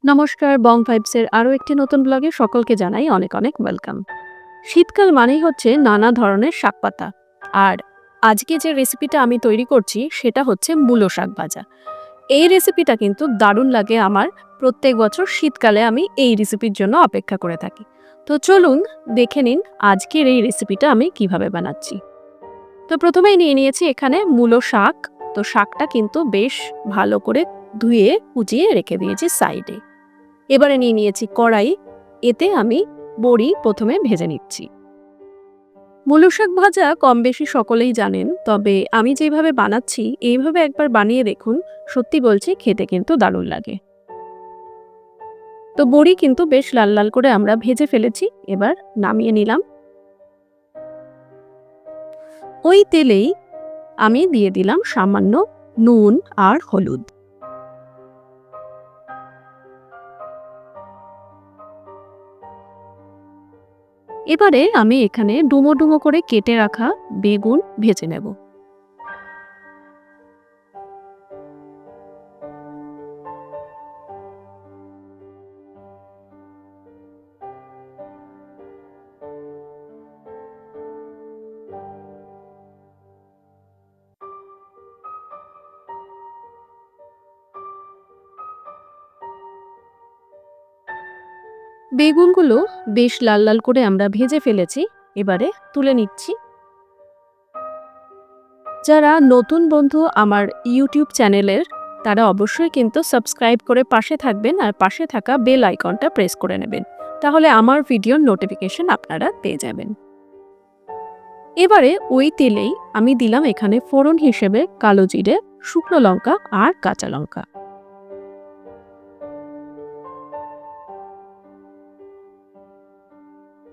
নমস্কার, বং ভাইবসের আরও একটি নতুন ব্লগে সকলকে জানাই অনেক অনেক ওয়েলকাম। শীতকাল মানেই হচ্ছে নানা ধরনের শাকপাতা। আর আজকে যে রেসিপিটা আমি তৈরি করছি সেটা হচ্ছে মূলো শাক ভাজা। এই রেসিপিটা কিন্তু দারুণ লাগে আমার। প্রত্যেক বছর শীতকালে আমি এই রেসিপির জন্য অপেক্ষা করে থাকি। তো চলুন দেখে নিন আজকের এই রেসিপিটা আমি কিভাবে বানাচ্ছি। তো প্রথমেই নিয়ে নিয়েছি এখানে মূলো শাক। তো শাকটা কিন্তু বেশ ভালো করে ধুয়ে কুচিয়ে রেখে দিয়েছি সাইডে। এবারে নিয়ে নিয়েছি কড়াই, এতে আমি বড়ি প্রথমে ভেজে নিচ্ছি। মূলো শাক ভাজা কম বেশি সকলেই জানেন, তবে আমি যেভাবে বানাচ্ছি এইভাবে একবার বানিয়ে দেখুন, সত্যি বলছি খেতে কিন্তু দারুণ লাগে। তো বড়ি কিন্তু বেশ লাল লাল করে আমরা ভেজে ফেলেছি, এবার নামিয়ে নিলাম। ওই তেলেই আমি দিয়ে দিলাম সামান্য নুন আর হলুদ। এবারে আমি এখানে ডুমো ডুমো করে কেটে রাখা বেগুন ভেজে নেব। বেগুনগুলো বেশ লাল লাল করে আমরা ভেজে ফেলেছি, এবারে তুলে নিচ্ছি। যারা নতুন বন্ধু আমার ইউটিউব চ্যানেলের, তারা অবশ্যই কিন্তু সাবস্ক্রাইব করে পাশে থাকবেন আর পাশে থাকা বেল আইকনটা প্রেস করে নেবেন, তাহলে আমার ভিডিওর নোটিফিকেশন আপনারা পেয়ে যাবেন। এবারে ওই তেলেই আমি দিলাম এখানে ফোড়ন হিসেবে কালো জিরে, শুকনো লঙ্কা আর কাঁচা লঙ্কা।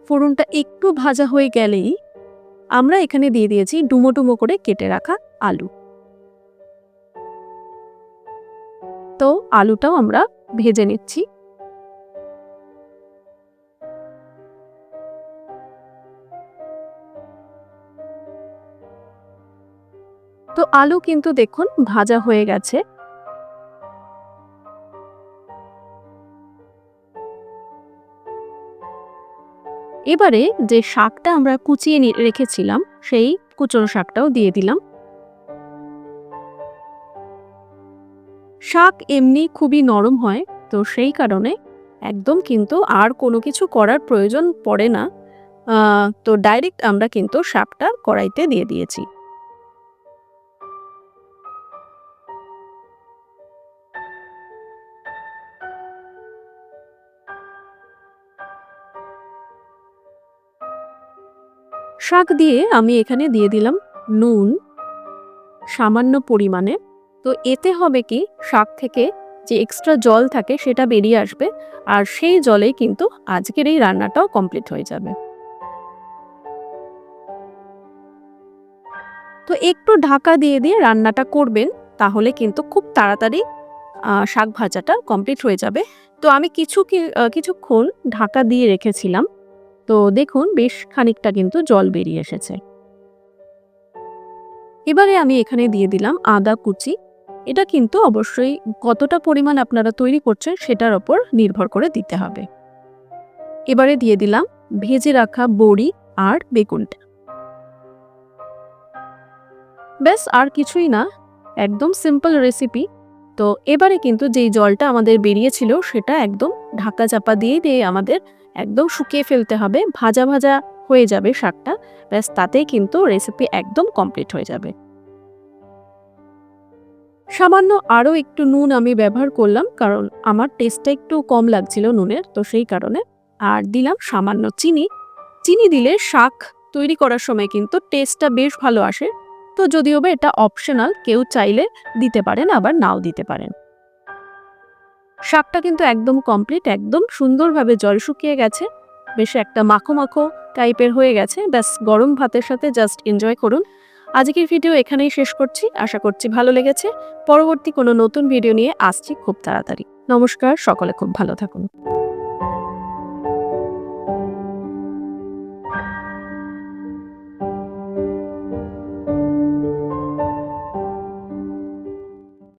ফোড়নটা একটু ভাজা হয়ে গেলেই আমরা এখানে দিয়ে দিয়েছি ডুমো ডুমো করে কেটে রাখা আলু। তো আলুটাও আমরা ভেজে নিচ্ছি। তো আলু কিন্তু দেখুন ভাজা হয়ে গেছে। এবারে যে শাকটা আমরা কুচিয়ে রেখেছিলাম সেই কুচনো শাকটাও দিয়ে দিলাম। শাক এমনি খুবই নরম হয়, তো সেই কারণে একদম কিন্তু আর কোনো কিছু করার প্রয়োজন পড়ে না। তো ডাইরেক্ট আমরা কিন্তু শাকটা কড়াইতে দিয়ে দিয়েছি। শাক দিয়ে আমি এখানে দিয়ে দিলাম নুন সামান্য পরিমাণে। তো এতে হবে কি, শাক থেকে যে এক্সট্রা জল থাকে সেটা বেরিয়ে আসবে, আর সেই জলেই কিন্তু আজকের এই রান্নাটাও কমপ্লিট হয়ে যাবে। তো একটু ঢাকা দিয়ে দিয়ে রান্নাটা করবেন, তাহলে কিন্তু খুব তাড়াতাড়ি শাক ভাজাটা কমপ্লিট হয়ে যাবে। তো আমি কিছুক্ষণ ঢাকা দিয়ে রেখেছিলাম। তো দেখুন বেশ খানিকটা কিন্তু জল বেরিয়ে এসেছে। এবারে আমি এখানে দিয়ে দিলাম আদা কুচি। এটা কিন্তু অবশ্যই কতটা পরিমাণ আপনারা তৈরি করছেন সেটার ওপর নির্ভর করে দিতে হবে। এবারে দিয়ে দিলাম ভেজে রাখা বড়ি আর বেগুনটা। ব্যাস আর কিছুই না, একদম সিম্পল রেসিপি। তো এবারে কিন্তু যেই জলটা আমাদের বেরিয়েছিল সেটা একদম ঢাকা চাপা দিয়ে দিয়ে আমাদের একদম শুকিয়ে ফেলতে হবে, ভাজা ভাজা হয়ে যাবে শাকটা। ব্যাস তাতেই কিন্তু রেসিপি একদম কমপ্লিট হয়ে যাবে। সামান্য আরও একটু নুন আমি ব্যবহার করলাম, কারণ আমার টেস্টটা একটু কম লাগছিল নুনের, তো সেই কারণে। আর দিলাম সামান্য চিনি। চিনি দিলে শাক তৈরি করার সময় কিন্তু টেস্টটা বেশ ভালো আসে। তো যদিও বা এটা অপশনাল, কেউ চাইলে দিতে পারেন আবার নাও দিতে পারেন। শাকটা কিন্তু একদম কমপ্লিট, একদম সুন্দরভাবে জল শুকিয়ে গেছে, বেশ একটা মাখো মাখো টাইপের হয়ে গেছে। ব্যাস গরম ভাতের সাথে জাস্ট এনজয় করুন। আজকের ভিডিও এখানেই শেষ করছি, আশা করছি ভালো লেগেছে। পরবর্তী কোনো নতুন ভিডিও নিয়ে আসছি খুব তাড়াতাড়ি। নমস্কার, সকলে খুব ভালো থাকুন।